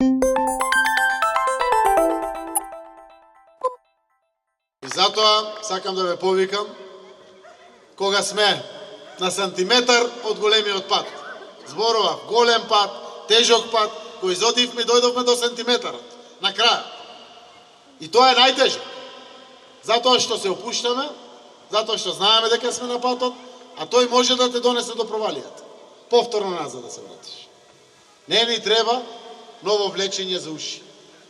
И затоа сакам да ве повикам, кога сме на сантиметар од големиот пат. Зборував, голем пат, тежок пат, кој изодивме и дојдовме до сантиметарот, на крај. И тоа е најтежок. Затоа што се опуштаме, затоа што знаеме дека сме на патот, а тој може да те донесе до провалијата. Повторно назад да се вратиш. Не ни треба ново влечење за уши.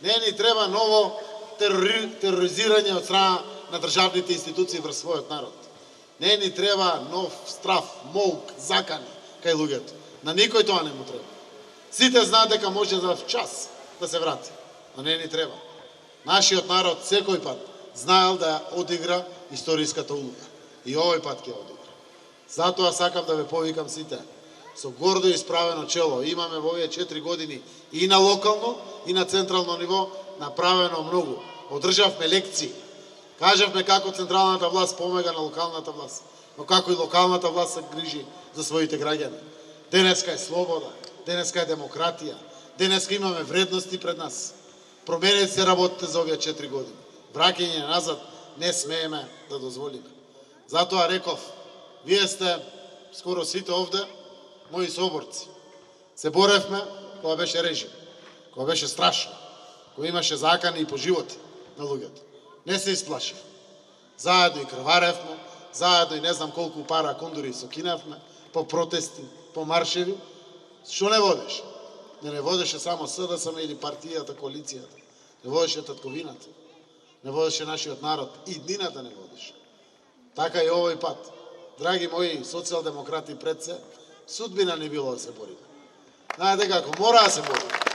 Не ни треба ново тероризирање од страна на државните институции врз својот народ. Не ни треба нов страф, молк, закани кај луѓето. На никој тоа не му треба. Сите знаат дека може за час да се врати, но не ни треба. Нашиот народ секој пат знаел да одигра историската улога. И овој пат ќе одигра. Затоа сакам да ве повикам сите. Со гордо исправено чело имаме во овие 4 години и на локално и на централно ниво направено многу. Одржавме лекции. Кажавме како централната власт помага на локалната власт, но како и локалната власт се грижи за своите граѓани. Денеска е слобода, денеска е демократија, денеска имаме вредности пред нас. Променете се работите за овие 4 години. Враќање назад не смееме да дозволиме. Затоа реков, вие сте скоро сите овде мои соборци. Се боревме кога беше режим, кога беше страшно, кога имаше закани и по животи на луѓето. Не се исплашив. Заедно и крваревме, заедно и не знам колку пара кондури сокинавме, по протести, по маршеви. Што не водеше? Не водеше само СДСМ или партијата, коалицијата. Не водеше татковината. Не водеше нашиот народ. И днината не водеше. Така и овој пат. Драги мои социјалдемократи пред се, судбина не било да се бориме. Знаете како, мора да се бориме.